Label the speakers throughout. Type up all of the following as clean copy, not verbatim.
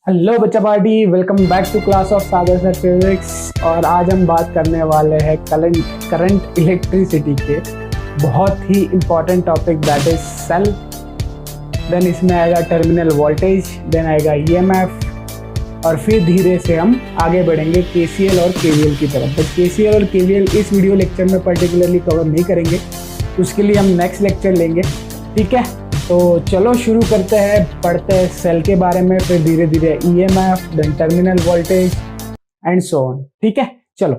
Speaker 1: Hello बच्चा party, welcome back to class of Sagar sir physics. और आज हम बात करने वाले हैं करंट इलेक्ट्रिसिटी के बहुत ही important topic, that is cell. Then इसमें आएगा टर्मिनल वोल्टेज, देन आएगा ईएमएफ, और फिर धीरे से हम आगे बढ़ेंगे केसीएल और केवीएल की तरफ। बट केसीएल और केवीएल इस वीडियो लेक्चर में पर्टिकुलरली कवर नहीं करेंगे, उसके लिए हम नेक्स्ट लेक्चर लेंगे, ठीक है। तो चलो शुरू करते हैं, पढ़ते हैं सेल के बारे में, फिर धीरे धीरे EMF, then terminal voltage and so on, ठीक है। चलो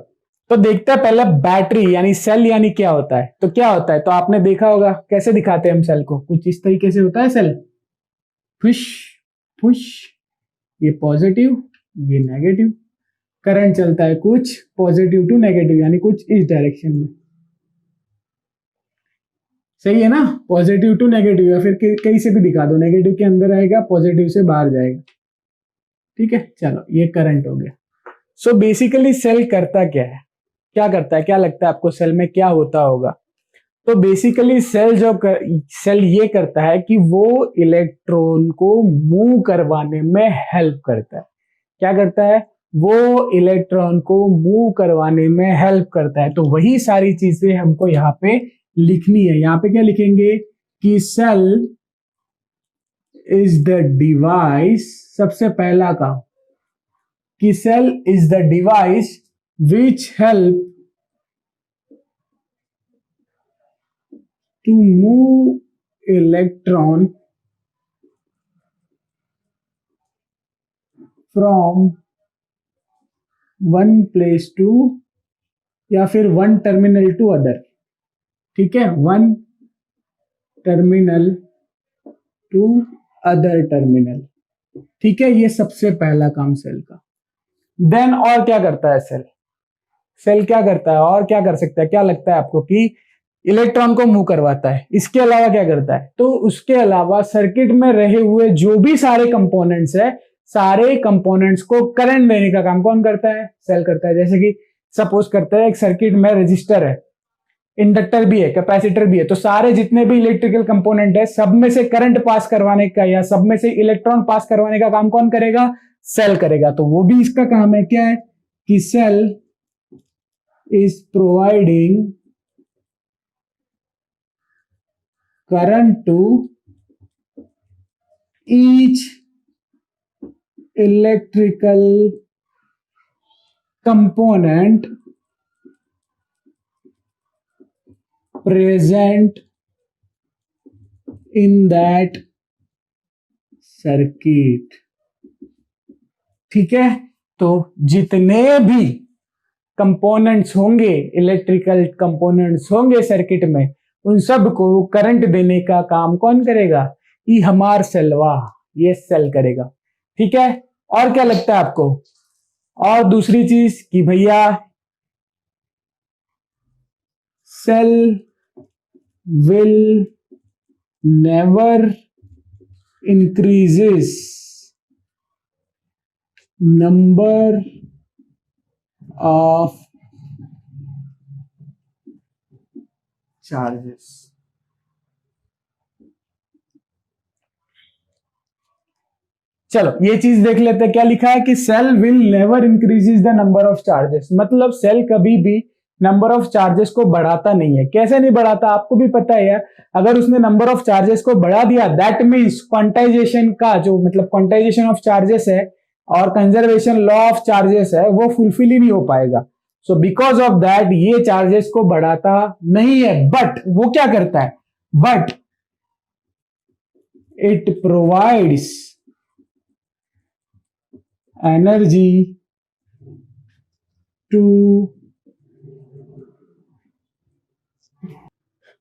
Speaker 1: तो देखते हैं पहले बैटरी यानी सेल यानी क्या होता है। तो क्या होता है, तो आपने देखा होगा कैसे दिखाते हैं हम सेल को, कुछ इस तरीके से होता है सेल, पुश पुश, ये पॉजिटिव ये नेगेटिव, करंट चलता है कुछ पॉजिटिव टू नेगेटिव यानी कुछ इस डायरेक्शन में, सही है ना। पॉजिटिव टू नेगेटिव, या फिर कहीं से भी दिखा दो, नेगेटिव के अंदर आएगा पॉजिटिव से बाहर जाएगा, ठीक है। चलो ये करंट हो गया। सो बेसिकली सेल करता क्या है, क्या करता है, क्या लगता है आपको सेल में क्या होता होगा। तो बेसिकली सेल ये करता है कि वो इलेक्ट्रॉन को मूव करवाने में हेल्प करता है। क्या करता है, वो इलेक्ट्रॉन को मूव करवाने में हेल्प करता है। तो वही सारी चीजें हमको यहाँ पे लिखनी है। यहां पे क्या लिखेंगे कि सेल इज द डिवाइस, सबसे पहला काम कि cell is the device which help to move electron from one place to, या फिर वन टर्मिनल टू अदर, ठीक है, one terminal to other terminal, ठीक है। ये सबसे पहला काम सेल का। देन और क्या करता है सेल क्या करता है और क्या कर सकता है, क्या लगता है आपको कि इलेक्ट्रॉन को मूव करवाता है। इसके अलावा क्या करता है, तो उसके अलावा सर्किट में रहे हुए जो भी सारे कंपोनेंट्स है, सारे कंपोनेंट्स को करंट देने का काम कौन करता है, सेल करता है। जैसे कि सपोज करते हैं एक सर्किट में रजिस्टर है, इंडक्टर भी है, कैपेसिटर भी है, तो सारे जितने भी इलेक्ट्रिकल कंपोनेंट है सब में से करंट पास करवाने का या सब में से इलेक्ट्रॉन पास करवाने का काम कौन करेगा, सेल करेगा। तो वो भी इसका काम है, क्या है कि cell is providing current to each electrical component present in that circuit, ठीक है। तो जितने भी कंपोनेंट्स होंगे, इलेक्ट्रिकल कंपोनेंट्स होंगे सर्किट में, उन सब को करंट देने का काम कौन करेगा, ये हमार सेलवा, ये सेल करेगा, ठीक है। और क्या लगता है आपको, और दूसरी चीज कि भैया cell will never increases number of charges। चलो ये चीज देख लेते हैं, क्या लिखा है कि cell will never increases the number of charges, मतलब सेल कभी भी नंबर ऑफ चार्जेस को बढ़ाता नहीं है। कैसे नहीं बढ़ाता, आपको भी पता है, अगर उसने नंबर ऑफ चार्जेस को बढ़ा दिया, दैट मीन्स क्वांटाइजेशन का जो मतलब क्वांटाइजेशन ऑफ चार्जेस है और कंजर्वेशन लॉ ऑफ चार्जेस है, वो फुलफिल ही नहीं हो पाएगा। सो बिकॉज ऑफ दैट ये चार्जेस को बढ़ाता नहीं है। बट वो क्या करता है, but it provides energy to,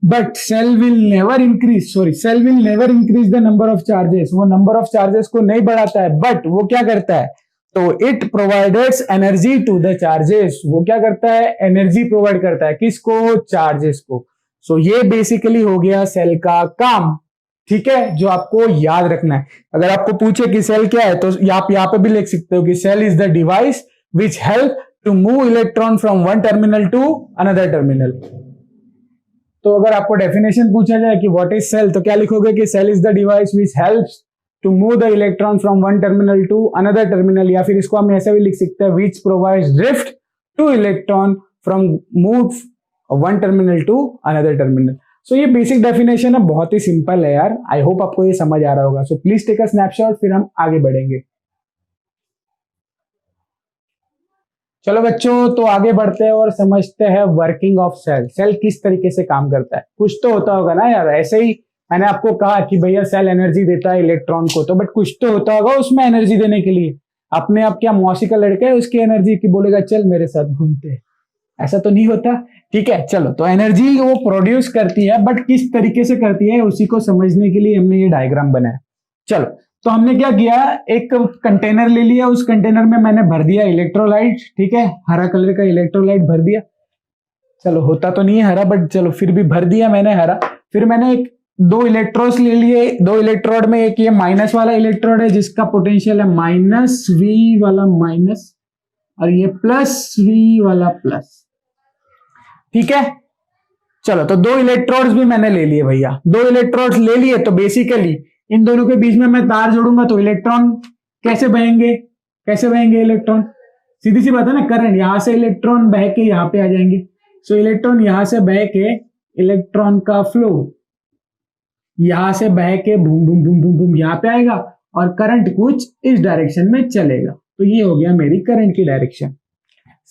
Speaker 1: but cell will never increase the number of charges, वो नंबर ऑफ चार्जेस को नहीं बढ़ाता है, बट वो क्या करता है, तो it provides energy to the charges, वो क्या करता है, एनर्जी प्रोवाइड करता है, किसको, चार्जेस को। सो ये बेसिकली हो गया सेल का काम, ठीक है, जो आपको याद रखना है। अगर आपको पूछे कि सेल क्या है, तो आप यहाँ पे भी लिख सकते हो कि cell is the device which help to move electron from one terminal to another terminal. तो अगर आपको डेफिनेशन पूछा जाए कि व्हाट इज सेल, तो क्या लिखोगे कि cell is the device which helps to move the electron from one terminal to another terminal, या फिर इसको हम ऐसे भी लिख सकते हैं which provides drift to electron from move one terminal to another terminal. So ये बेसिक डेफिनेशन है, बहुत ही सिंपल है यार। आई होप आपको ये समझ आ रहा होगा। So please take a snapshot, फिर हम आगे बढ़ेंगे। चलो बच्चों, तो आगे बढ़ते हैं और समझते हैं वर्किंग ऑफ सेल। सेल किस तरीके से काम करता है। कुछ तो होता होगा ना यार, ऐसे ही मैंने आपको कहा कि भैया सेल एनर्जी देता है इलेक्ट्रॉन को, तो बट कुछ तो होता होगा उसमें एनर्जी देने के लिए। अपने आप क्या मौसी का लड़का है, उसकी एनर्जी की बोलेगा चल मेरे साथ घूमते हैं, ऐसा तो नहीं होता। ठीक है, चलो, तो एनर्जी वो प्रोड्यूस करती है, बट किस तरीके से करती है उसी को समझने के लिए हमने ये डायग्राम बनाया। चलो, तो हमने क्या किया, एक कंटेनर ले लिया, उस कंटेनर में मैंने भर दिया इलेक्ट्रोलाइट। ठीक है, हरा कलर का इलेक्ट्रोलाइट भर दिया। चलो, होता तो नहीं है हरा, बट चलो फिर भी भर दिया मैंने हरा। फिर मैंने एक दो इलेक्ट्रोड्स ले लिए। दो इलेक्ट्रोड में एक ये माइनस वाला इलेक्ट्रोड है जिसका पोटेंशियल है माइनस वी वाला माइनस, और ये प्लस वी वाला प्लस। ठीक है, चलो, तो दो इलेक्ट्रोड्स भी मैंने ले लिए भैया। दो इलेक्ट्रोड्स ले लिए, तो बेसिकली इन दोनों के बीच में मैं तार जोड़ूंगा तो इलेक्ट्रॉन कैसे बहेंगे, कैसे बहेंगे इलेक्ट्रॉन, सीधी सी बात है ना, करंट। यहां से इलेक्ट्रॉन बह के यहां पे आ जाएंगे। सो इलेक्ट्रॉन यहां से बह के, इलेक्ट्रॉन का फ्लो यहां से बह के boom boom boom boom boom यहां पे आएगा, और करंट कुछ इस डायरेक्शन में चलेगा। तो ये हो गया मेरी करंट की डायरेक्शन।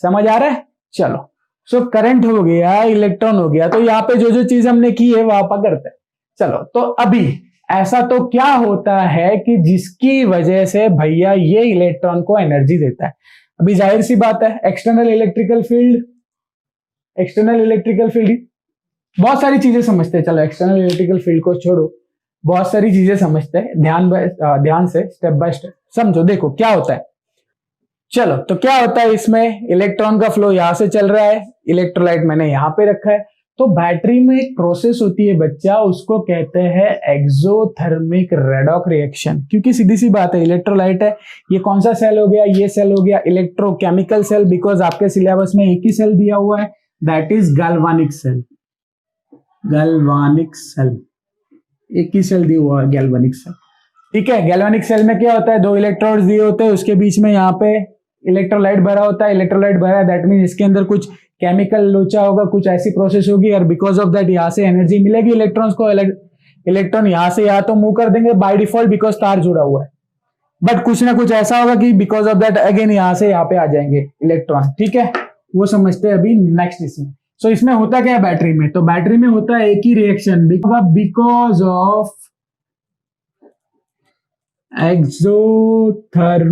Speaker 1: समझ आ रहा है। चलो, सो करंट हो गया, इलेक्ट्रॉन हो गया, तो यहाँ पे जो जो चीज हमने की है वहां पर करते हैं। चलो, तो अभी ऐसा तो क्या होता है कि जिसकी वजह से भैया ये इलेक्ट्रॉन को एनर्जी देता है। अभी जाहिर सी बात है, external electrical field, external electrical field, बहुत सारी चीजें समझते हैं। चलो, एक्सटर्नल इलेक्ट्रिकल फील्ड को छोड़ो, बहुत सारी चीजें समझते हैं। ध्यान से स्टेप बाय स्टेप समझो। देखो क्या होता है। चलो, तो क्या होता है, इसमें इलेक्ट्रॉन का फ्लो यहां से चल रहा है, इलेक्ट्रोलाइट मैंने यहां पे रखा है। तो बैटरी में एक प्रोसेस होती है बच्चा, उसको कहते हैं एक्सोथर्मिक रेडॉक्स रिएक्शन। क्योंकि सीधी सी बात है, इलेक्ट्रोलाइट है, ये कौन सा सेल हो गया, ये सेल हो गया इलेक्ट्रोकेमिकल सेल, बिकॉज आपके सिलेबस में एक ही सेल दिया हुआ है, that is galvanic cell. Galvanic cell, एक ही सेल दिया हुआ है, गैल्वानिक सेल। ठीक है, गैल्वानिक सेल में क्या होता है, दो इलेक्ट्रोड्स दिए होते हैं, उसके बीच में यहाँ पे इलेक्ट्रोलाइट भरा होता है। इलेक्ट्रोलाइट भरा है, दैट मीन इसके अंदर कुछ केमिकल लोचा होगा, कुछ ऐसी प्रोसेस होगी, और बिकॉज ऑफ दैट यहाँ से एनर्जी मिलेगी इलेक्ट्रॉन्स को। इलेक्ट्रॉन यहाँ से या तो मूव कर देंगे बाय डिफॉल्ट, बिकॉज तार जुड़ा हुआ है, बट कुछ ना कुछ ऐसा होगा कि बिकॉज ऑफ दैट अगेन यहाँ से यहाँ पे आ जाएंगे इलेक्ट्रॉन। ठीक है, वो समझते हैं अभी नेक्स्ट इसमें। सो इसमें होता क्या है बैटरी में, तो बैटरी में होता है एक ही reaction, because of exothermic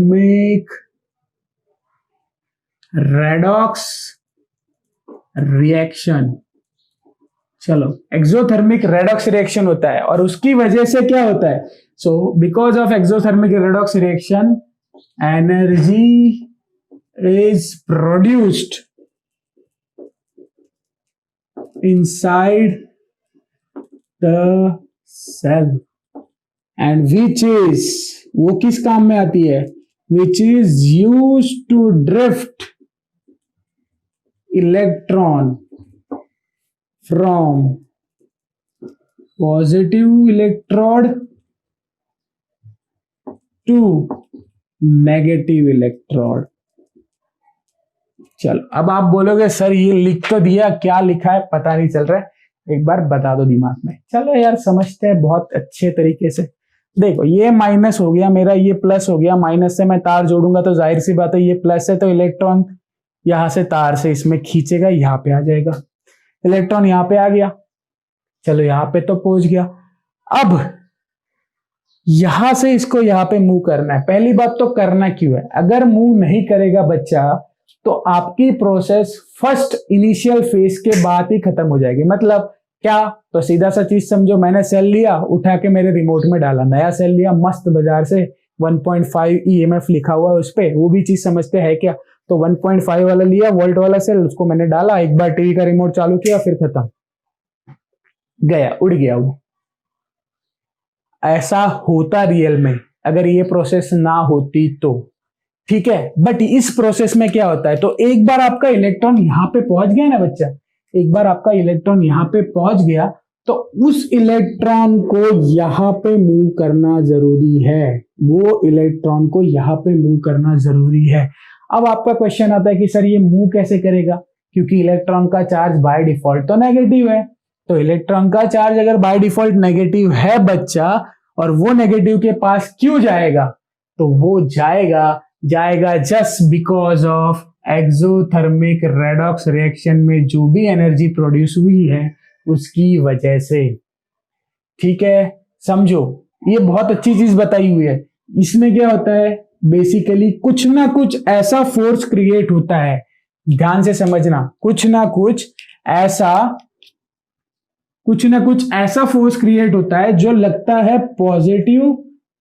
Speaker 1: redox reaction. चलो, एक्सोथर्मिक रेडॉक्स रिएक्शन होता है, और उसकी वजह से क्या होता है, so because of exothermic redox reaction energy is produced inside the cell, and which is, वो किस काम में आती है, which is used to drift electron from positive electrode to negative electrode. चलो, अब आप बोलोगे सर ये लिख तो दिया, क्या लिखा है पता नहीं चल रहा है, एक बार बता दो दिमाग में। चलो यार, समझते हैं बहुत अच्छे तरीके से। देखो, ये माइनस हो गया मेरा, ये प्लस हो गया। माइनस से मैं तार जोड़ूंगा तो जाहिर सी बात है ये प्लस है, तो इलेक्ट्रॉन यहां से तार से इसमें खींचेगा, यहां पे आ जाएगा इलेक्ट्रॉन, यहां पे आ गया। चलो, यहां पे तो पहुंच गया। अब यहां से इसको यहां पे मूव करना है। पहली बात तो करना क्यों है, अगर मूव नहीं करेगा बच्चा तो आपकी प्रोसेस फर्स्ट इनिशियल फेज के बाद ही खत्म हो जाएगी। मतलब क्या, तो सीधा सा चीज समझो, मैंने सेल लिया, उठा के मेरे रिमोट में डाला, नया सेल लिया मस्त बाजार से, 1.5 EMF लिखा हुआ है उस पे, वो भी चीज समझते हैं क्या। तो 1.5 वाला लिया, वोल्ट वाला सेल, उसको मैंने डाला, एक बार टीवी का रिमोट चालू किया, फिर खत्म, गया, उड़ गया वो। ऐसा होता रियल में अगर ये प्रोसेस ना होती तो। ठीक है, बट इस प्रोसेस में क्या होता है, तो एक बार आपका इलेक्ट्रॉन यहां पे पहुंच गया ना बच्चा, एक बार आपका इलेक्ट्रॉन यहां पे पहुंच गया तो उस इलेक्ट्रॉन को यहाँ पे मूव करना जरूरी है, वो इलेक्ट्रॉन को यहाँ पे मूव करना जरूरी है। अब आपका क्वेश्चन आता है कि सर ये मूव कैसे करेगा, क्योंकि इलेक्ट्रॉन का चार्ज बाय डिफॉल्ट तो नेगेटिव है। तो इलेक्ट्रॉन का चार्ज अगर बाय डिफॉल्ट नेगेटिव है बच्चा, और वो नेगेटिव के पास क्यों जाएगा, तो वो जाएगा just because of exothermic redox reaction में जो भी एनर्जी प्रोड्यूस हुई है उसकी वजह से। ठीक है, समझो, ये बहुत अच्छी चीज बताई हुई है। इसमें क्या होता है, बेसिकली कुछ ना कुछ ऐसा फोर्स क्रिएट होता है, ध्यान से समझना, कुछ ना कुछ ऐसा फोर्स क्रिएट होता है जो लगता है पॉजिटिव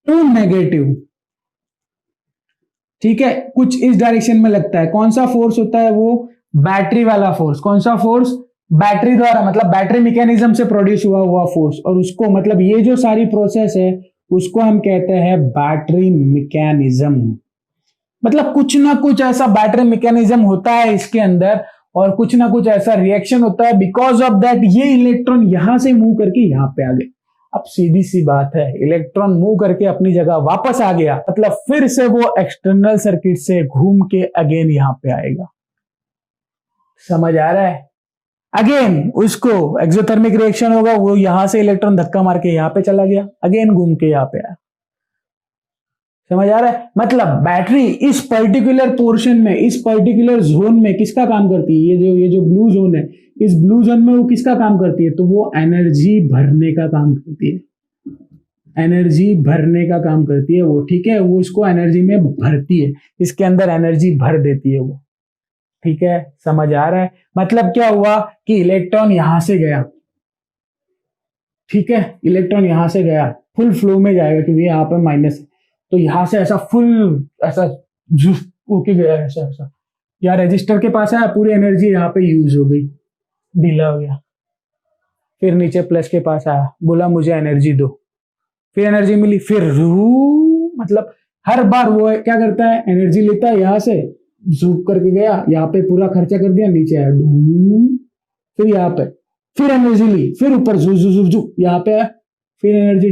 Speaker 1: टू नेगेटिव। ठीक है, कुछ इस डायरेक्शन में लगता है। कौन सा फोर्स होता है वो, बैटरी वाला फोर्स। कौन सा फोर्स, बैटरी द्वारा, मतलब बैटरी मैकेनिज्म से प्रोड्यूस हुआ फोर्स। और उसको मतलब ये जो सारी प्रोसेस है उसको हम कहते हैं बैटरी मैकेनिज्म। मतलब कुछ ना कुछ ऐसा बैटरी मैकेनिज्म होता है इसके अंदर, और कुछ ना कुछ ऐसा रिएक्शन होता है, बिकॉज ऑफ दैट ये इलेक्ट्रॉन यहां से मूव करके यहां पे आ गए। अब सीधी सी बात है, इलेक्ट्रॉन मूव करके अपनी जगह वापस आ गया, मतलब फिर से वो एक्सटर्नल सर्किट से घूम के अगेन यहां पे आएगा। समझ आ रहा है? अगेन उसको एक्सोथर्मिक रिएक्शन होगा, वो यहां से इलेक्ट्रॉन धक्का मार के यहां पे चला गया, अगेन घूम के यहां पे आया। समझ आ रहा है? मतलब बैटरी इस पर्टिकुलर पोर्शन में, इस पर्टिकुलर जोन में किसका काम करती है, ये जो ब्लू जोन है, इस ब्लू जोन में वो किसका काम करती है, तो वो एनर्जी भरने का काम करती है। एनर्जी भरने का काम करती है वो। ठीक है, वो इसको एनर्जी में भरती है, इसके अंदर एनर्जी भर देती है वो। ठीक है, समझ आ रहा है? मतलब क्या हुआ कि इलेक्ट्रॉन यहां से गया, ठीक है, इलेक्ट्रॉन यहां से गया, फुल फ्लो में जाएगा क्योंकि यहाँ पे माइनस है, तो यहां से ऐसा फुल ऐसा होके गया, ऐसा या रजिस्टर के पास आया, पूरी एनर्जी यहाँ पे यूज हो गई, ढीला हो गया। फिर नीचे प्लस के पास आया, बोला मुझे एनर्जी दो, फिर एनर्जी मिली, फिर मतलब हर बार वो क्या करता है, एनर्जी लेता है यहां से, जूप करके गया, यहाँ पे पूरा खर्चा कर दिया, नीचे आया, फिर यहाँ पे फिर एनर्जी ली, फिर ऊपर झू यहाँ पे आया, फिर एनर्जी,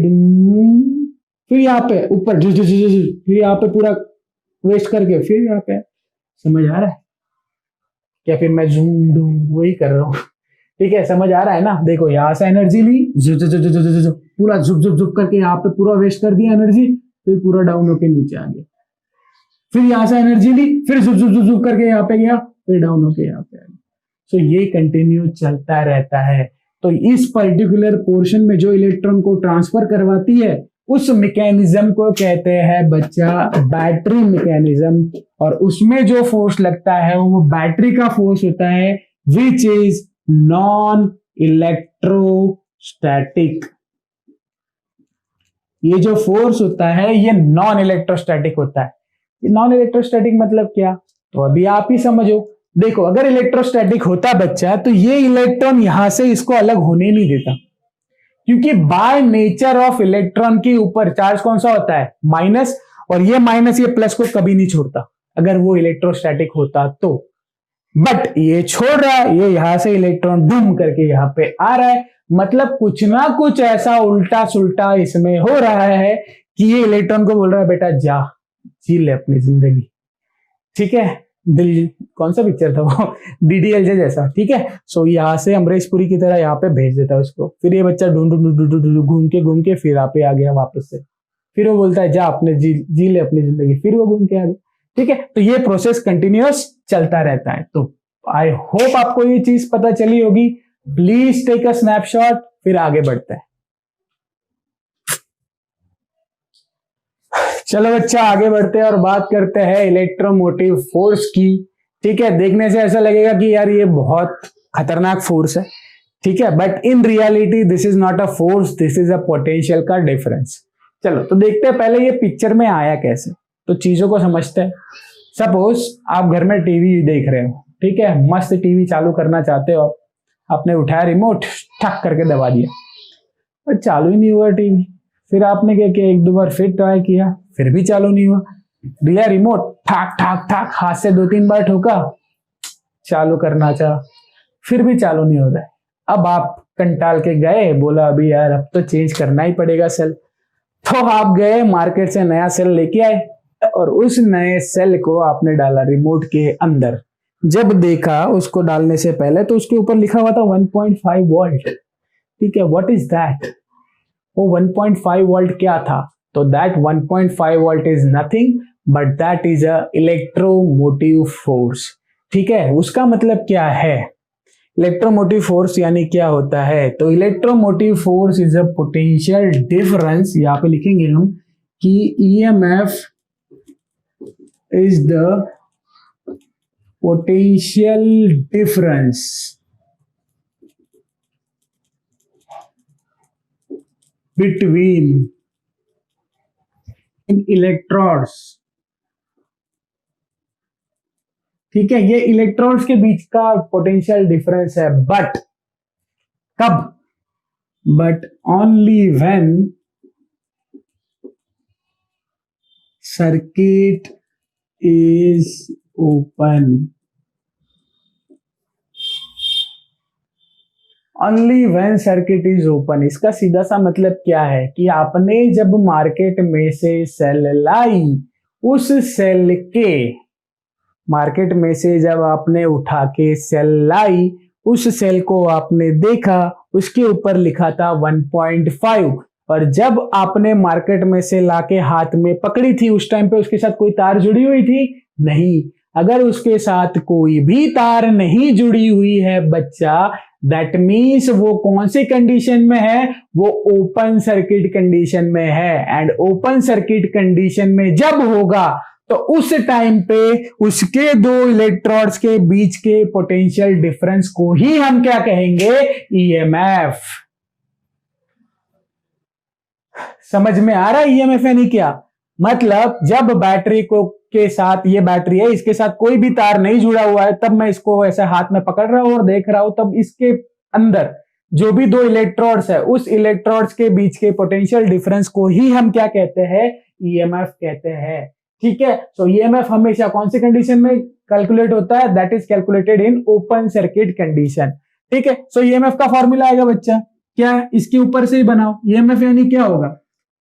Speaker 1: फिर यहाँ पे ऊपर फिर यहाँ पे पूरा वेस्ट करके फिर यहाँ पे। समझ आ रहा है क्या? फिर मैं झूम ढूम वही कर रहा हूँ। ठीक है, समझ आ रहा है ना? देखो यहाँ से एनर्जी ली, पूरा झुक करके यहाँ पे पूरा वेस्ट कर दिया एनर्जी, फिर पूरा डाउन होके नीचे आ गया, फिर यहां से एनर्जी ली, फिर झुक करके यहाँ पे गया, फिर डाउन होके यहाँ पे आ गया। तो ये कंटिन्यू चलता रहता है। तो इस पर्टिकुलर पोर्शन में जो इलेक्ट्रॉन को ट्रांसफर करवाती है उस मैकेनिज्म को कहते हैं बच्चा बैटरी मैकेनिज्म, और उसमें जो फोर्स लगता है वो बैटरी का फोर्स होता है, विच इज नॉन इलेक्ट्रोस्टैटिक। ये जो फोर्स होता है ये नॉन इलेक्ट्रोस्टैटिक होता है। नॉन इलेक्ट्रोस्टैटिक मतलब क्या, तो अभी आप ही समझो। देखो, अगर इलेक्ट्रोस्टैटिक होता बच्चा तो ये इलेक्ट्रॉन यहां से इसको अलग होने नहीं देता, क्योंकि बाय नेचर ऑफ इलेक्ट्रॉन के ऊपर चार्ज कौन सा होता है, माइनस, और ये माइनस ये प्लस को कभी नहीं छोड़ता अगर वो इलेक्ट्रोस्टैटिक होता तो। बट ये छोड़ रहा है, ये यहां से इलेक्ट्रॉन डूम करके यहां पे आ रहा है, मतलब कुछ ना कुछ ऐसा उल्टा सुल्टा इसमें हो रहा है कि ये इलेक्ट्रॉन को बोल रहा है बेटा जा जी ले अपनी जिंदगी। ठीक है, दिल, कौन सा पिक्चर था वो, डीडीएलजे जैसा। ठीक है, सो यहां से अमरीश पुरी की तरह यहाँ पे भेज देता है उसको, फिर ये बच्चा ढूंढ घूम के फिर यहाँ पे आ गया वापस से, फिर वो बोलता है जा अपने जी ले अपनी जिंदगी, फिर वो घूम के आ गया। ठीक है, तो ये प्रोसेस कंटिन्यूअस चलता रहता है। तो आई होप आपको ये चीज पता चली होगी। प्लीज टेक अ स्नैपशॉट, फिर आगे बढ़ते हैं। चलो बच्चा आगे बढ़ते हैं और बात करते हैं इलेक्ट्रोमोटिव फोर्स की। ठीक है, देखने से ऐसा लगेगा कि यार ये बहुत खतरनाक फोर्स है, ठीक है, but in reality this is not a force, this is a potential का डिफरेंस। चलो तो देखते हैं पहले ये पिक्चर में आया कैसे, तो चीजों को समझते हैं। सपोज आप घर में टीवी देख रहे हो, ठीक है, मस्त टीवी चालू करना चाहते हो, आपने उठाया रिमोट, ठक करके दबा दिया और चालू ही नहीं हुआ टीवी। फिर आपने क्या किया, एक दो बार फिर ट्राई किया, फिर भी चालू नहीं हुआ, दिया रिमोट, ठाक ठाक ठाक हाथ से 2-3 बार ठोका, चालू करना चाहा, फिर भी चालू नहीं हो रहा है। अब आप कंटाल के गए, बोला अभी यार अब तो चेंज करना ही पड़ेगा सेल। तो आप गए मार्केट से नया सेल लेके आए और उस नए सेल को आपने डाला रिमोट के अंदर। जब देखा उसको डालने से पहले तो उसके ऊपर लिखा हुआ था 1.5 वोल्ट। ठीक है, व्हाट इज दैट? वो 1.5 वोल्ट क्या था? तो that 1.5 volt is nothing but that is a electromotive force. ठीक है, उसका मतलब क्या है? इलेक्ट्रोमोटिव फोर्स यानी क्या होता है? तो electromotive force is a potential difference, यहां पे लिखेंगे हम कि EMF is the potential difference between electrodes. ठीक है, ये इलेक्ट्रॉन्स के बीच का पोटेंशियल डिफरेंस है, बट कब? But only when circuit is open. Only when circuit is open. इसका सीधा सा मतलब क्या है कि आपने जब मार्केट में से सेल लाई, उस सेल के मार्केट में से जब आपने उठा के सेल लाई, उस सेल को आपने देखा, उसके ऊपर लिखा था 1.5, और जब आपने मार्केट में से लाके हाथ में पकड़ी थी उस टाइम पे उसके साथ कोई तार जुड़ी हुई थी? नहीं। अगर उसके साथ कोई भी तार नहीं जुड़ी हुई है बच्चा, दैट मीन्स वो कौन सी कंडीशन में है? वो ओपन सर्किट कंडीशन में है। एंड ओपन सर्किट कंडीशन में जब होगा तो उस टाइम पे उसके दो इलेक्ट्रोड्स के बीच के पोटेंशियल डिफरेंस को ही हम क्या कहेंगे? ईएमएफ। समझ में आ रहा है ईएमएफ यानी क्या? मतलब जब बैटरी को के साथ, ये बैटरी है, इसके साथ कोई भी तार नहीं जुड़ा हुआ है, तब मैं इसको ऐसे हाथ में पकड़ रहा हूं और देख रहा हूं, तब इसके अंदर जो भी दो इलेक्ट्रोड्स है, उस इलेक्ट्रोड्स के बीच के पोटेंशियल डिफरेंस को ही हम क्या कहते हैं? ईएमएफ कहते हैं। ठीक है, सो ईएमएफ हमेशा कौन सी कंडीशन में कैलकुलेट होता है? That is calculated in open circuit condition. ठीक है, सो ईएमएफ का फॉर्मूला आएगा बच्चा, क्या? इसके ऊपर से ही बनाओ। ईएमएफ यानी क्या होगा?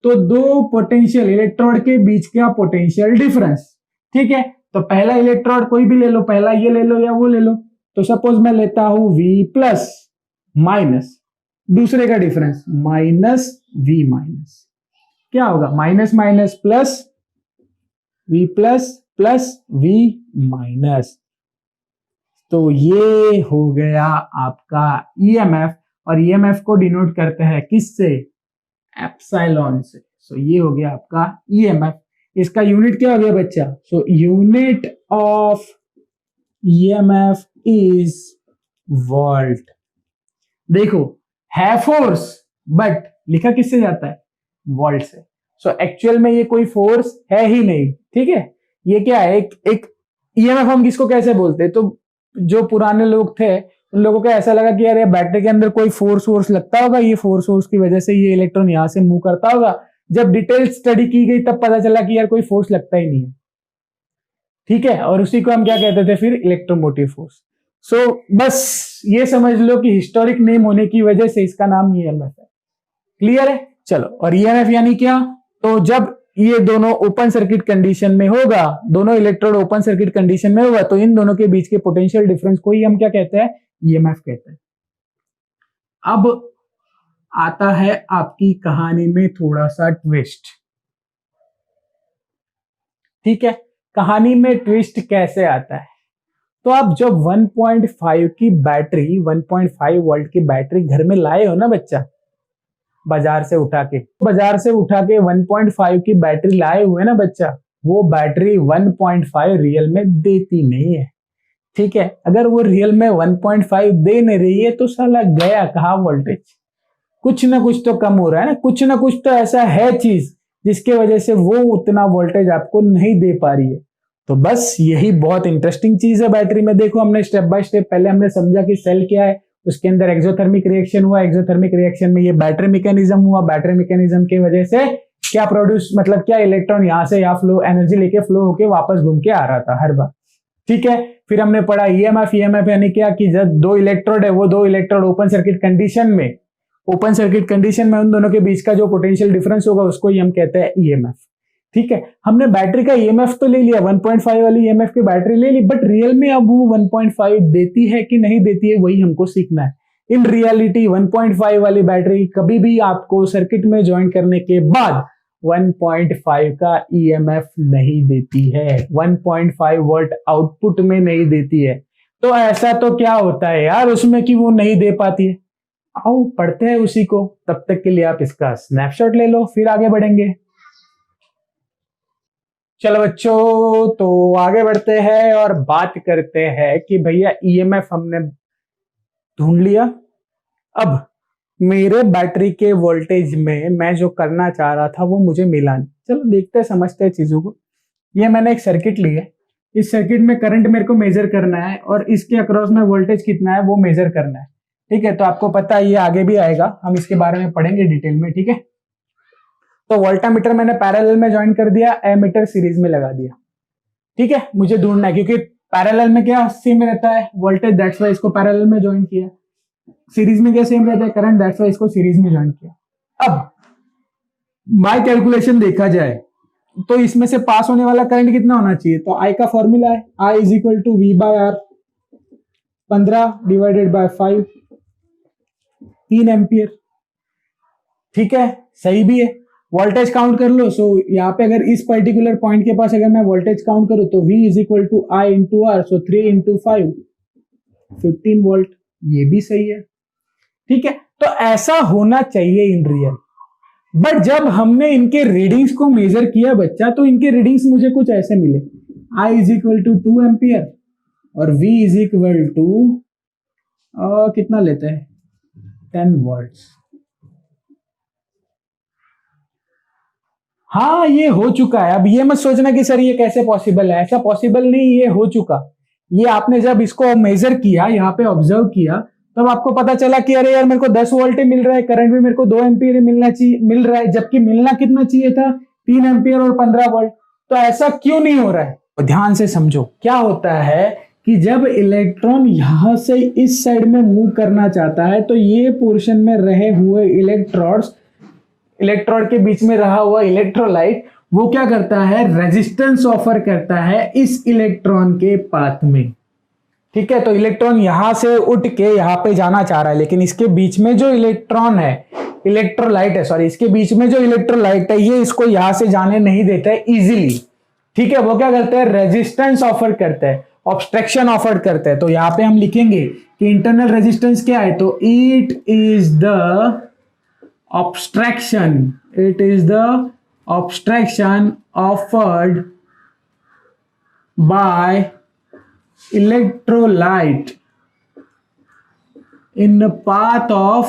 Speaker 1: तो दो पोटेंशियल इलेक्ट्रोड के बीच का पोटेंशियल डिफरेंस। ठीक है, तो पहला इलेक्ट्रोड कोई भी ले लो, पहला ये ले लो या वो ले लो। तो सपोज मैं लेता हूं V प्लस माइनस, दूसरे का डिफरेंस माइनस V माइनस, क्या होगा? Minus minus plus, V plus plus V minus. तो ये हो गया आपका ईएमएफ, और ईएमएफ को डिनोट करते हैं किससे? एप्सिलॉन से। सो ये हो गया आपका ईएमएफ। इसका यूनिट क्या हो गया बच्चा? So unit of EMF is volt. देखो, है फोर्स बट लिखा किससे जाता है? वोल्ट से। सो एक्चुअल में ये कोई फोर्स है ही नहीं। ठीक है, ये क्या है? एक ईएमएफ हम किसको कैसे बोलते हैं? तो जो पुराने लोग थे उन लोगों को ऐसा लगा कि यार ये बैटरी के अंदर कोई फोर्स लगता होगा, ये फोर्स की वजह से ये इलेक्ट्रॉन यहां से मूव करता होगा। जब डिटेल स्टडी की गई तब पता चला कि यार कोई फोर्स लगता ही नहीं है। ठीक है, और उसी को हम क्या कहते थे फिर? Electromotive force. सो बस ये समझ लो कि हिस्टोरिक नेम होने की वजह से इसका नाम ईएमएफ है। क्लियर है? चलो, और ईएमएफ यानी क्या? तो जब ये दोनों ओपन सर्किट कंडीशन में होगा, दोनों इलेक्ट्रोड ओपन सर्किट कंडीशन में होगा, तो इन दोनों के बीच के पोटेंशियल डिफरेंस को ही हम क्या कहते हैं? ईएमएफ कहते हैं। अब आता है आपकी कहानी में थोड़ा सा ट्विस्ट। ठीक है, कहानी में ट्विस्ट कैसे आता है? तो आप जब 1.5 की बैटरी, 1.5 वोल्ट की बैटरी घर में लाए हो ना बच्चा, बाजार से उठा के 1.5 की बैटरी लाए हुए ना बच्चा, वो बैटरी 1.5 रियल में देती नहीं है। ठीक है, अगर वो रियल में 1.5 दे नहीं रही है तो साला गया कहाँ वोल्टेज? कुछ ना कुछ तो कम हो रहा है ना, कुछ ना कुछ तो ऐसा है चीज जिसके वजह से वो उतना वोल्टेज आपको नहीं दे पा रही है। तो बस यही बहुत इंटरेस्टिंग चीज है बैटरी में। देखो, हमने स्टेप बाय स्टेप पहले हमने समझा कि सेल क्या है, उसके अंदर एक्सोथर्मिक रिएक्शन हुआ, एक्सोथर्मिक रिएक्शन में ये बैटरी मैकेनिज्म हुआ, बैटरी मैकेनिज्म की वजह से क्या प्रोड्यूस, मतलब क्या इलेक्ट्रॉन यहां से या फ्लो एनर्जी लेके फ्लो होके वापस घूम के आ रहा था हर बार। ठीक है, फिर हमने पढ़ा ईएमएफ। ईएमएफ यानी क्या कि जब दो इलेक्ट्रोड है, वो दो इलेक्ट्रोड ओपन सर्किट कंडीशन में उन दोनों के बीच का जो पोटेंशियल डिफरेंस होगा उसको ही हम कहते हैं ईएमएफ। ठीक है, हमने बैटरी का ईएमएफ तो ले लिया, 1.5 वाली ईएमएफ की बैटरी ले ली, बट रियल में अब वो 1.5 देती है कि नहीं देती है वही हमको सीखना है। इन रियलिटी 1.5 वाली बैटरी कभी भी आपको सर्किट में ज्वाइन करने के बाद 1.5 का ईएमएफ नहीं देती है, 1.5 वोल्ट आउटपुट में नहीं देती है। तो ऐसा तो क्या होता है यार उसमें कि वो नहीं दे पाती है? आओ पढ़ते हैं उसी को, तब तक के लिए आप इसका स्नैपशॉट ले लो, फिर आगे बढ़ेंगे। चलो बच्चों, तो आगे बढ़ते हैं और बात करते हैं कि भैया ईएमएफ हमने ढूंढ लिया। अब मेरे बैटरी के वोल्टेज में मैं जो करना चाह रहा था वो मुझे मिला नहीं। चलो देखते हैं, समझते हैं चीजों को। ये मैंने एक सर्किट ली है, इस सर्किट में करंट मेरे को मेजर करना है और इसके अक्रॉस में वोल्टेज कितना है वो मेजर करना है। ठीक है, तो आपको पता है ये आगे भी आएगा, हम इसके बारे में पढ़ेंगे डिटेल में। ठीक है, तो वोल्टामीटर मैंने पैरेलल में ज्वाइन कर दिया, एमीटर सीरीज में लगा दिया। ठीक है, मुझे ढूंढना है क्योंकि पैरेलल में क्या सेम रहता है वोल्टेज, दैट्स वाई इसको पैरेलल में ज्वाइन किया। सीरीज में क्या सेम रहता है करंट, दैट्स वाई इसको सीरीज में ज्वाइन किया। अब बाय कैलकुलेशन देखा जाए तो इसमें से पास होने वाला करंट कितना होना चाहिए? तो आई का फॉर्मूला है I is equal to V by R, 15 divided by 5, 3 ampere. ठीक है, सही भी है। वोल्टेज काउंट कर लो। सो यहाँ पे अगर इस पर्टिकुलर पॉइंट के पास अगर मैं वोल्टेज काउंट करूं तो V is equal to I into R, so 3 into 5, 15 volt. ये भी सही है। ठीक है, तो ऐसा होना चाहिए इन रियल। बट जब हमने इनके रीडिंग्स को मेजर किया बच्चा, तो इनके रीडिंग्स मुझे कुछ ऐसे मिले, I is equal to 2 ampere और V इज इक्वल टू कितना लेते हैं 10 वोल्ट्स। हाँ, ये हो चुका है। अब ये मत सोचना कि सर ये कैसे पॉसिबल है, ऐसा पॉसिबल नहीं, ये हो चुका। ये आपने जब इसको मेजर किया, यहाँ पे ऑब्जर्व किया, तब आपको पता चला कि अरे यार मेरे को 10 वोल्ट ही मिल रहा है, करंट भी मेरे को 2 एम्पियर ही मिल रहा है, जबकि मिलना कितना चाहिए था 3 एम्पियर और 15 वोल्ट। तो ऐसा क्यों नहीं हो रहा है? तो ध्यान से समझो, क्या होता है कि जब इलेक्ट्रॉन यहां से इस साइड में मूव करना चाहता है तो ये पोर्शन में रहे हुए इलेक्ट्रोड के बीच में रहा हुआ इलेक्ट्रोलाइट वो क्या करता है, रेजिस्टेंस ऑफर करता है इस इलेक्ट्रॉन के पाथ में। ठीक है, तो इलेक्ट्रॉन यहां से उठ के यहां पे जाना चाह रहा है, लेकिन इसके बीच में जो इलेक्ट्रॉन है, इलेक्ट्रोलाइट है, सॉरी, इसके बीच में जो इलेक्ट्रोलाइट है ये इसको यहां से जाने नहीं देता है इजीली। ठीक है, वो क्या करते हैं, रेजिस्टेंस ऑफर करते हैं, ऑब्स्ट्रक्शन ऑफर करते हैं। तो यहां पे हम लिखेंगे कि इंटरनल रेजिस्टेंस क्या है, तो it is the obstruction offered by electrolyte in the path of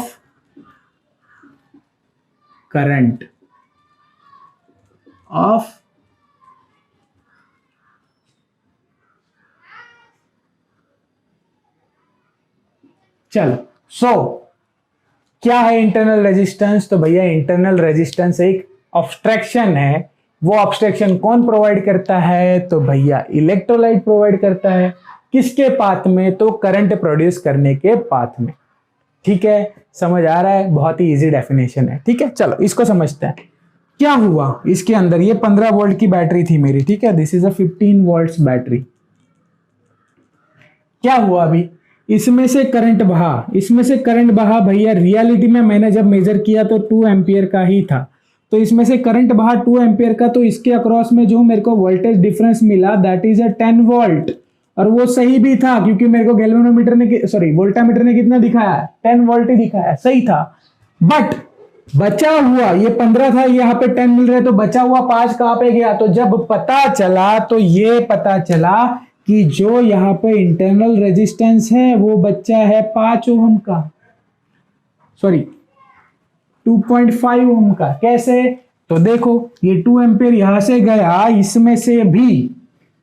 Speaker 1: current of चलो। सो क्या है इंटरनल रेजिस्टेंस? तो भैया इंटरनल रेजिस्टेंस एक ऑब्स्ट्रक्शन है। वो ऑब्स्ट्रक्शन कौन प्रोवाइड करता है? तो भैया इलेक्ट्रोलाइट प्रोवाइड करता है। किसके पाथ में? तो करंट प्रोड्यूस करने के पाथ में। ठीक है, समझ आ रहा है? बहुत ही इजी डेफिनेशन है। ठीक है, चलो इसको समझते हैं। क्या हुआ इसके अंदर, ये 15 वोल्ट की बैटरी थी मेरी। ठीक है, this is a 15 volts battery. क्या हुआ, अभी इसमें से करंट बहा भैया। रियलिटी में मैंने जब मेजर किया तो 2 एम्पियर का ही था, तो इसमें से करंट बहा 2 एम्पियर का। तो इसके अक्रॉस में जो मेरे को वोल्टेज डिफरेंस मिला दैट इज अ 10 वोल्ट, और वो सही भी था क्योंकि मेरे को गैल्वेनोमीटर ने वोल्टामीटर ने कितना दिखाया, 10 वोल्ट ही दिखाया, सही था। बट बचा हुआ ये 15 था, यहाँ पे 10 मिल रहे, तो बचा हुआ 5 कहां पे गया? तो जब पता चला तो ये पता चला कि जो यहाँ पे इंटरनल रेजिस्टेंस है वो बच्चा है 5 ओम का, सॉरी 2.5 ओम का। कैसे? तो देखो ये 2 एम्पियर यहां से गया, इसमें से भी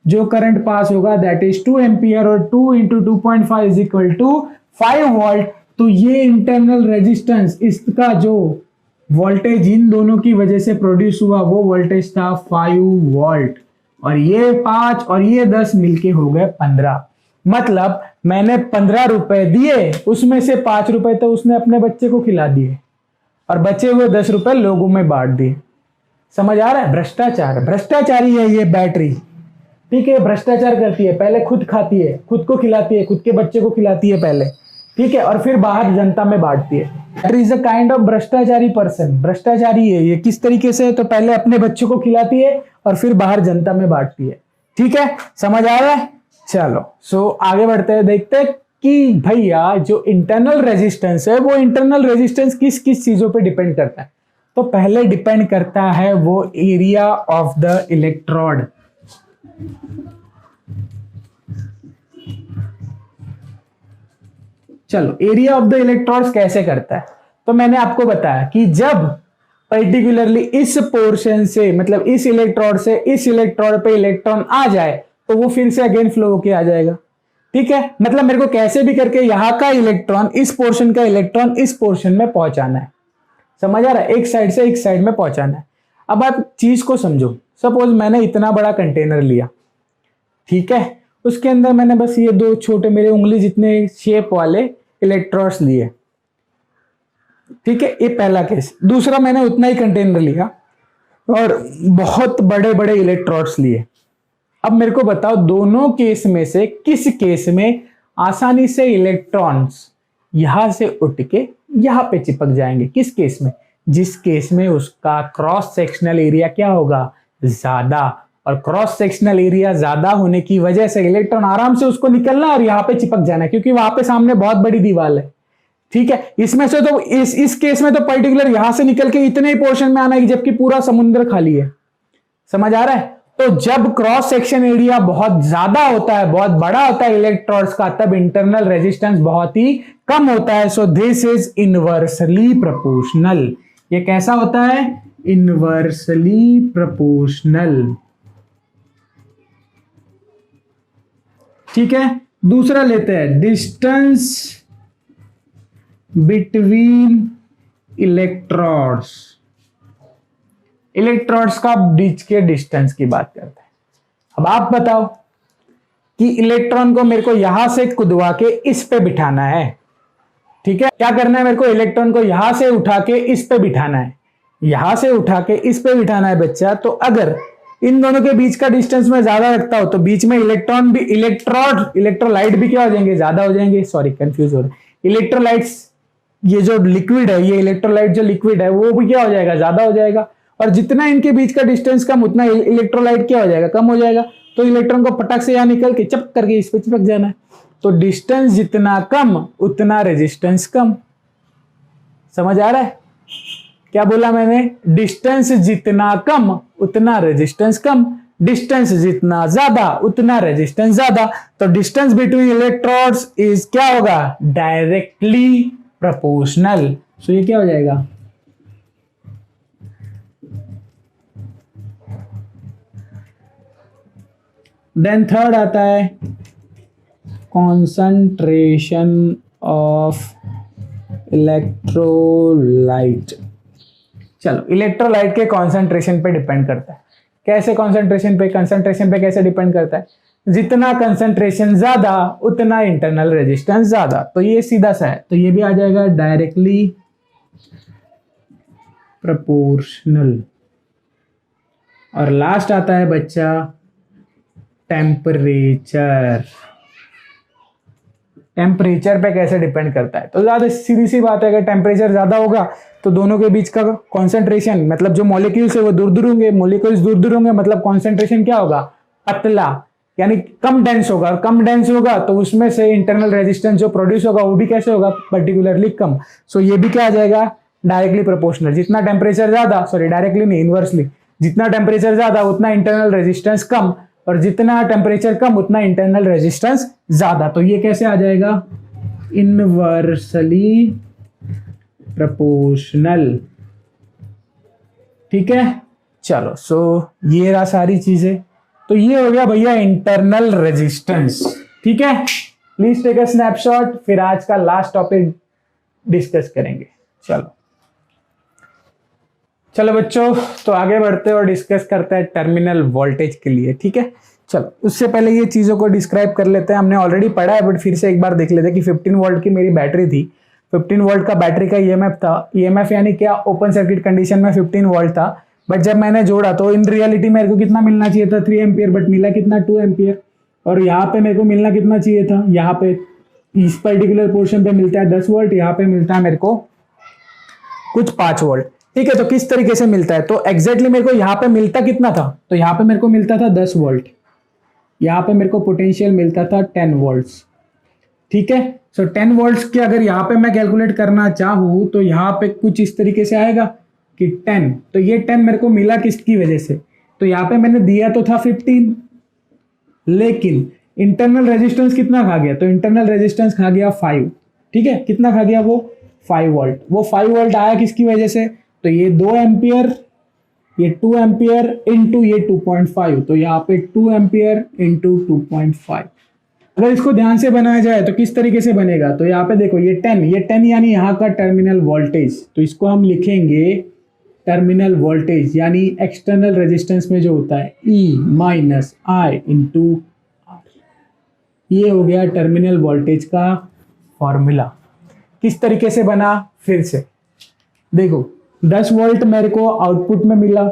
Speaker 1: जो करंट पास होगा दैट इज 2 एम्पियर, और 2 into 2.5 is equal to 5 volt. तो ये इंटरनल रेजिस्टेंस, इसका जो वोल्टेज इन दोनों की वजह से प्रोड्यूस हुआ वो वोल्टेज था 5 वोल्ट। और ये 5 और ये 10 मिलके हो गए 15। मतलब मैंने 15 रुपए दिए, उसमें से 5 रुपए तो उसने अपने बच्चे को खिला दिए और बचे हुए 10 रुपए लोगों में बांट दिए। समझ आ रहा है? भ्रष्टाचार, भ्रष्टाचारी है ये बैटरी। ठीक है, भ्रष्टाचार करती है, पहले खुद खाती है, खुद को खिलाती है, खुद के बच्चे को खिलाती है पहले, ठीक है, और फिर बाहर जनता में बांटती है। Battery is a kind of भ्रष्टाचारी पर्सन, भ्रष्टाचारी है ये। किस तरीके से? तो पहले अपने बच्चों को खिलाती है और फिर बाहर जनता में बांटती है। ठीक है, समझ आ रहा है? चलो सो आगे बढ़ते हैं, देखते हैं कि भैया जो इंटरनल रेजिस्टेंस है वो इंटरनल रेजिस्टेंस किस किस चीजों पे डिपेंड करता है। तो पहले डिपेंड करता है वो एरिया ऑफ द इलेक्ट्रोड। चलो एरिया ऑफ द इलेक्ट्रोड्स कैसे करता है? तो मैंने आपको बताया कि जब पर्टिकुलरली इस पोर्शन से, मतलब इस इलेक्ट्रोड से इस इलेक्ट्रोड पे इलेक्ट्रॉन आ जाए तो वो फिर से अगेन फ्लो होके आ जाएगा। ठीक है, मतलब मेरे को कैसे भी करके यहां का इलेक्ट्रॉन, इस पोर्शन का इलेक्ट्रॉन इस पोर्शन में पहुंचाना है। समझ आ रहा है? एक साइड से एक साइड में पहुंचाना है। अब आप चीज को समझो, सपोज मैंने इतना बड़ा कंटेनर लिया, ठीक है, उसके अंदर मैंने बस ये दो छोटे मेरे उंगली जितने शेप वाले इलेक्ट्रोड्स लिए। ठीक है, ये पहला केस। दूसरा, मैंने उतना ही कंटेनर लिया और बहुत बड़े बड़े इलेक्ट्रोड्स लिए। अब मेरे को बताओ दोनों केस में से किस केस में आसानी से इलेक्ट्रॉन्स यहां से उठ के यहां पे चिपक जाएंगे? किस केस में? जिस केस में उसका क्रॉस सेक्शनल एरिया क्या होगा? ज्यादा। और क्रॉस सेक्शनल एरिया ज्यादा होने की वजह से इलेक्ट्रॉन आराम से उसको निकलना और यहाँ पे चिपक जाना, क्योंकि वहां पे सामने बहुत बड़ी दीवार है। ठीक है, इसमें से तो इस केस में तो पर्टिकुलर यहां से निकल के इतने ही पोर्शन में आना है जबकि पूरा समुद्र खाली है। समझ आ रहा है? तो जब क्रॉस सेक्शन एरिया बहुत ज्यादा होता है, बहुत बड़ा होता है इलेक्ट्रॉन्स का, तब इंटरनल रेजिस्टेंस बहुत ही कम होता है। So this is inversely proportional. ये कैसा होता है? Inversely proportional. ठीक है, दूसरा लेते हैं, डिस्टेंस बिटवीन इलेक्ट्रोड्स। इलेक्ट्रोड्स का बीच के डिस्टेंस की बात करते हैं। अब आप बताओ कि इलेक्ट्रॉन को मेरे को यहां से कुदवा के इस पे बिठाना है। ठीक है, क्या करना है मेरे को? इलेक्ट्रॉन को यहां से उठा के इस पे बिठाना है, यहां से उठा के इस पे बिठाना है बच्चा। तो अगर इन दोनों के बीच का डिस्टेंस में ज्यादा रखता हो तो बीच में इलेक्ट्रॉन भी, इलेक्ट्रोलाइट भी क्या हो जाएंगे? ज्यादा हो जाएंगे। सॉरी, कंफ्यूज हो रहा है। इलेक्ट्रोलाइट्स, ये जो लिक्विड है, ये इलेक्ट्रोलाइट जो लिक्विड है वो भी क्या हो जाएगा? ज्यादा हो जाएगा। और जितना इनके बीच का डिस्टेंस कम, उतना इलेक्ट्रोलाइट क्या हो जाएगा? कम हो जाएगा। तो इलेक्ट्रॉन को पटक से यहां निकल के चप करके इस पे चिपक जाना है। तो डिस्टेंस जितना कम उतना रेजिस्टेंस कम। समझ आ रहा है? क्या बोला मैंने? डिस्टेंस जितना कम उतना रेजिस्टेंस कम, डिस्टेंस जितना ज्यादा उतना रेजिस्टेंस ज्यादा। तो डिस्टेंस बिटवीन इलेक्ट्रोड्स इज क्या होगा? Directly proportional. सो ये क्या हो जाएगा? देन थर्ड आता है कॉन्सेंट्रेशन ऑफ इलेक्ट्रोलाइट। चलो, इलेक्ट्रोलाइट के कॉन्सेंट्रेशन पे डिपेंड करता है। कैसे कॉन्सेंट्रेशन पे? कंसंट्रेशन पे कैसे डिपेंड करता है? जितना कंसंट्रेशन ज्यादा उतना इंटरनल रेजिस्टेंस ज्यादा। तो ये सीधा सा है, तो ये भी आ जाएगा डायरेक्टली प्रोपोर्शनल। और लास्ट आता है बच्चा टेम्परेचर। टेम्परेचर पे कैसे डिपेंड करता है? तो ज्यादा सीधी सी बात है, अगर टेम्परेचर ज्यादा होगा तो दोनों के बीच का कॉन्सेंट्रेशन, मतलब जो मॉलिक्यूल्स है वो दूर दूर होंगे, मॉलिक्यूल्स दूर दूर होंगे, मतलब कॉन्सेंट्रेशन क्या होगा? पतला, यानी कम डेंस होगा। और कम डेंस होगा तो उसमें से इंटरनल रेजिस्टेंस जो प्रोड्यूस होगा वो भी कैसे होगा? पर्टिकुलरली कम। सो ये भी क्या आ जाएगा? Directly proportional. जितना टेम्परेचर ज्यादा, सॉरी डायरेक्टली नहीं, इनवर्सली, जितना टेम्परेचर ज्यादा उतना इंटरनल रेजिस्टेंस कम, और जितना टेम्परेचर कम उतना इंटरनल रेजिस्टेंस ज्यादा। तो ये कैसे आ जाएगा? Inversely proportional. ठीक है, चलो सो ये रहा सारी चीजें। तो ये हो गया भैया इंटरनल रेजिस्टेंस। ठीक है, प्लीज टेक अ स्नैपशॉट, फिर आज का लास्ट टॉपिक डिस्कस करेंगे। चलो चलो बच्चों, तो आगे बढ़ते हैं और डिस्कस करते हैं टर्मिनल वोल्टेज के लिए। ठीक है, चलो उससे पहले ये चीज़ों को डिस्क्राइब कर लेते हैं। हमने ऑलरेडी पढ़ा है बट फिर से एक बार देख लेते हैं कि 15 वोल्ट की मेरी बैटरी थी। 15 वोल्ट का बैटरी का ईएमएफ था। ईएमएफ यानी क्या, ओपन सर्किट कंडीशन में 15 वोल्ट था, बट जब मैंने जोड़ा तो इन रियलिटी मेरे को कितना मिलना चाहिए था, 3 एम्पियर, बट मिला कितना, 2 एम्पियर। और यहाँ पे मेरे को मिलना कितना चाहिए था, यहाँ पे इस पर्टिकुलर पोर्शन पे मिलता है 10 वोल्ट, यहाँ पे मिलता है मेरे को कुछ 5 वोल्ट। ठीक है, तो किस तरीके से मिलता है, तो एग्जैक्टली मेरे को यहाँ पे मिलता कितना था, तो यहाँ पे मेरे को मिलता था 10 वोल्ट, यहाँ पे मेरे को पोटेंशियल मिलता था 10 वोल्ट्स। ठीक है, सो 10 वोल्ट्स के अगर यहाँ पे मैं कैलकुलेट करना चाहूँ तो यहाँ पे कुछ इस तरीके से आएगा कि 10, तो ये 10 मेरे को मिला किसकी वजह से, तो यहाँ पे मैंने दिया तो था 15, लेकिन इंटरनल रेजिस्टेंस कितना खा गया, तो इंटरनल रेजिस्टेंस खा गया 5। ठीक है, कितना खा गया, वो 5 वोल्ट। वो 5 वोल्ट आया किसकी वजह से, तो ये 2 एम्पियर, ये 2 एम्पियर इंटू ये 2.5, तो यहाँ पे 2 एम्पियर इंटू 2.5। अगर इसको ध्यान से बनाया जाए तो किस तरीके से बनेगा, तो यहाँ पे देखो ये 10 यानी यहाँ का टर्मिनल वोल्टेज, तो इसको हम लिखेंगे टर्मिनल वोल्टेज यानी एक्सटर्नल रेजिस्टेंस में जो होता है E minus I into R. ये हो गया टर्मिनल वोल्टेज का फॉर्मूला। किस तरीके से बना, फिर से देखो 10 वोल्ट मेरे को आउटपुट में मिला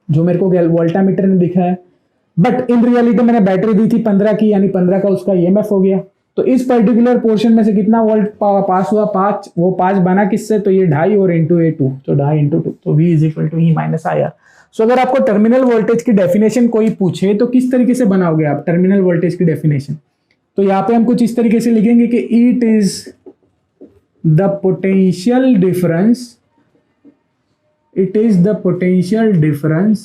Speaker 1: जो मेरे को वोल्टामीटर ने दिखा है, बट इन रियलिटी मैंने बैटरी दी थी 15 की, यानी 15 का उसका ईएमएफ हो गया। तो इस पर्टिकुलर पोर्शन में से कितना वोल्ट पास हुआ, 5। वो 5 बना किससे, तो ये 2.5 और इंटू ए 2, तो 2.5 इंटू 2, तो V equal to E minus I R. So अगर आपको टर्मिनल वोल्टेज की डेफिनेशन कोई पूछे तो किस तरीके से बनाओगे आप टर्मिनल वोल्टेज की डेफिनेशन, तो यहाँ पे हम कुछ इस तरीके से लिखेंगे कि it is the potential difference, it is the potential difference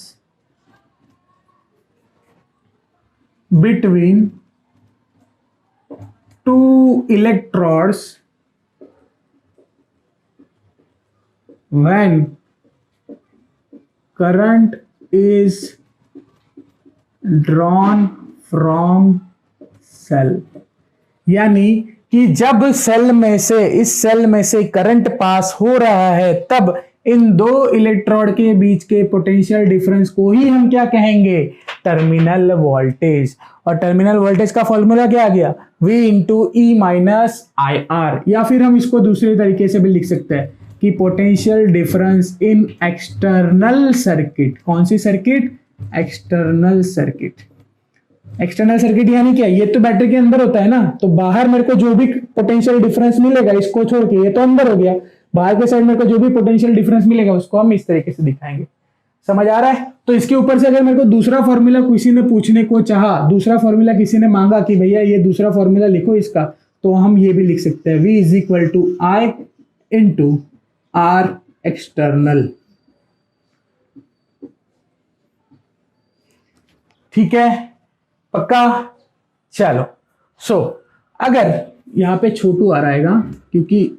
Speaker 1: between two electrodes when current is drawn from cell। यानी कि जब सेल में से, इस सेल में से करंट पास हो रहा है तब इन दो इलेक्ट्रोड के बीच के पोटेंशियल डिफरेंस को ही हम क्या कहेंगे, टर्मिनल वोल्टेज। और टर्मिनल वोल्टेज का फॉर्मूला क्या आ गया, V into E minus I are. या फिर हम इसको दूसरे तरीके से भी लिख सकते हैं कि potential difference in external circuit. कौन सी circuit, external circuit. External circuit यानी क्या, ये तो बैटरी के अंदर होता है ना, तो बाहर मेरे को जो भी पोटेंशियल डिफरेंस मिलेगा इसको छोड़ के, ये तो अंदर हो गया, बाहर के साइड मेरे को जो भी पोटेंशियल डिफरेंस मिलेगा उसको हम इस तरीके से दिखाएंगे। समझ आ रहा है। तो इसके ऊपर से अगर मेरे को दूसरा फॉर्मूला किसी ने पूछने को चाहा, दूसरा फॉर्मूला किसी ने मांगा कि भैया ये दूसरा फॉर्मूला लिखो इसका, तो हम ये भी लिख सकते हैं V is equal to I into R external. ठीक है, पक्का। चलो अगर यहाँ पे छोटू आर आएगा क्योंकि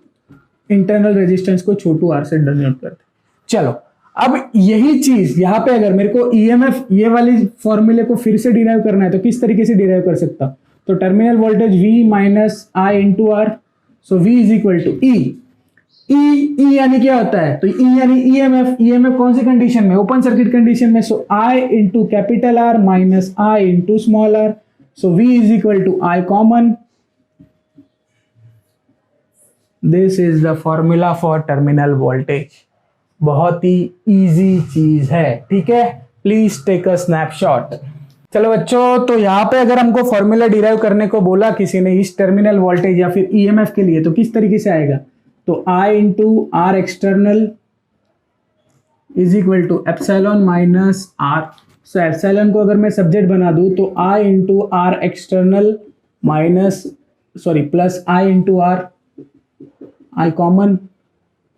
Speaker 1: इंटरनल रेजिस्टेंस को छोटू आर से डिनोट करते। चलो अब यही चीज यहाँ पे अगर मेरे को ईएमएफ ये वाली फॉर्मूले को फिर से डिराइव करना है तो किस तरीके से डिराइव कर सकता, तो terminal voltage V minus I into R, so V is equal to E यानी क्या होता है, तो ई यानी ईएमएफ कौन सी कंडीशन में, ओपन सर्किट कंडीशन में, so I into capital R minus I into small r, so V is equal to I common. This is the formula for terminal voltage. बहुत ही इजी चीज है, ठीक है। Please take a snapshot. चलो बच्चों, तो यहाँ पे अगर हमको फॉर्मूला डिराइव करने को बोला किसी ने इस टर्मिनल वोल्टेज या फिर ईएमएफ के लिए, तो किस तरीके से आएगा, तो I into R external is equal to epsilon minus R. So epsilon को अगर मैं सब्जेक्ट बना दूं तो I into R external plus I into R, I common,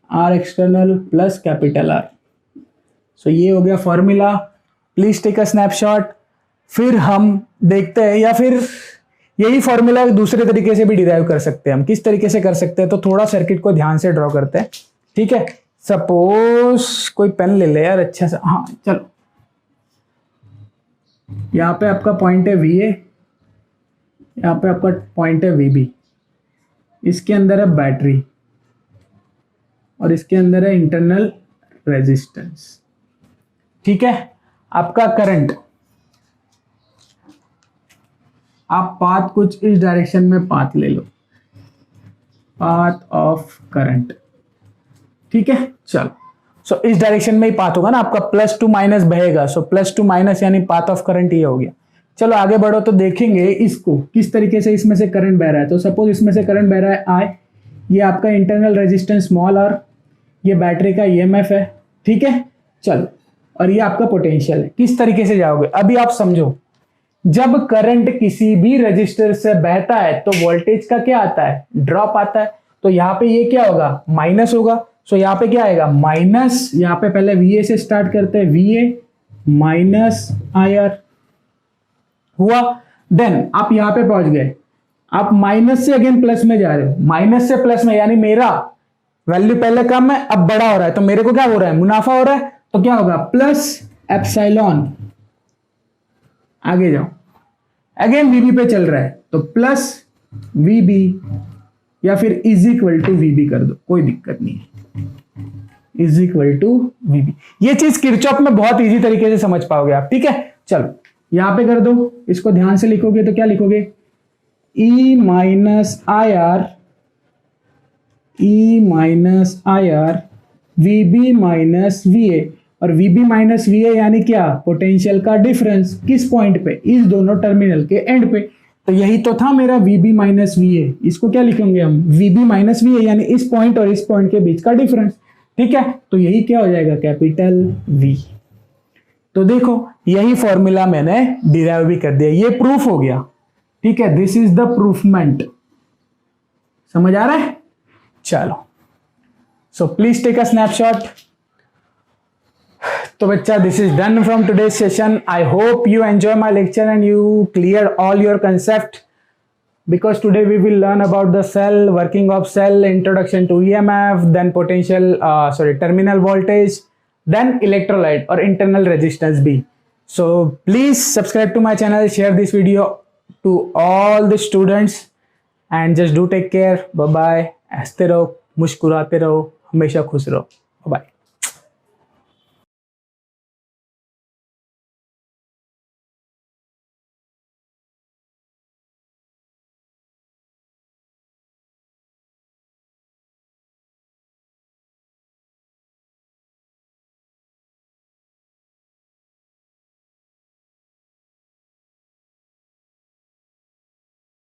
Speaker 1: R external plus capital R. So ये हो गया formula. Please take a snapshot. फिर हम देखते हैं, या फिर यही फॉर्मूला दूसरे तरीके से भी डिराइव कर सकते हैं हम। किस तरीके से कर सकते हैं, तो थोड़ा सर्किट को ध्यान से ड्रॉ करते हैं, ठीक है। सपोज कोई पेन ले ले यार अच्छा सा, हाँ चलो। यहाँ पे आपका पॉइंट है VA, यहाँ पे आपका पॉइंट है VB, इसके अंदर है बैटरी और इसके अंदर है इंटरनल रेजिस्टेंस। ठीक है, आपका करंट, आप पाथ कुछ इस डायरेक्शन में पाथ ले लो, पाथ ऑफ करंट, ठीक है। चलो, सो इस डायरेक्शन में ही पाथ होगा ना आपका, प्लस टू माइनस बहेगा, सो प्लस टू माइनस यानी पाथ ऑफ करंट ये हो गया। चलो आगे बढ़ो तो देखेंगे इसको किस तरीके से इसमें से करंट बह रहा है। तो सपोज इसमें से करंट बह रहा है आई, ये आपका इंटरनल रेजिस्टेंस स्मॉल आर, ये बैटरी का ईएमएफ है, ठीक है। चलो, और ये आपका पोटेंशियल है। किस तरीके से जाओगे अभी आप समझो। जब करंट किसी भी रजिस्टर से बहता है तो वोल्टेज का क्या आता है, ड्रॉप आता है। तो यहाँ पे ये क्या होगा, माइनस होगा। सो यहाँ पे क्या आएगा, माइनस, यहाँ पे पहले VA से स्टार्ट करते हैं, VA माइनस IR हुआ। देन आप यहाँ पे पहुंच गए, आप माइनस से अगेन प्लस में जा रहे हो, माइनस से प्लस में, यानी मेरा वैल्यू पहले कम है अब बड़ा हो रहा है, तो मेरे को क्या हो रहा है, मुनाफा हो रहा है। तो क्या होगा, प्लस एप्सिलॉन, आगे जाओ, अगेन VB पे चल रहा है तो प्लस VB या फिर इज इक्वल टू VB कर दो, कोई दिक्कत नहीं है, इज इक्वल टू VB। ये चीज किरचॉफ में बहुत इजी तरीके से समझ पाओगे आप, ठीक है। चलो यहां पे कर दो, इसको ध्यान से लिखोगे तो क्या लिखोगे, E minus IR, E minus IR, VB minus VA, और VB माइनस VA यानी क्या, पोटेंशियल का डिफरेंस, किस पॉइंट पे, इस दोनों टर्मिनल के एंड पे। तो यही तो था मेरा VB माइनस VA, इसको क्या लिखेंगे हम, VB माइनस VA यानी इस पॉइंट और इस पॉइंट के बीच का डिफरेंस, ठीक है। तो यही क्या हो जाएगा, कैपिटल V। तो देखो यही फॉर्मूला मैंने डिराइव भी कर दिया, ये प्रूफ हो गया, ठीक है। दिस इज द प्रूफमेंट, समझ आ रहा है। चलो, so please take a snapshot. तो बच्चा, this is done from today's session. I hope you enjoy my lecture and you clear all your concept, because today we will learn about the cell, working of cell, introduction to EMF, then terminal voltage, then electrolyte or internal resistance B. So please subscribe to my channel, share this video to all the students and just do take care. Bye bye, हंसते रहो, मुस्कुराते रहो, हमेशा खुश रहो। Bye bye.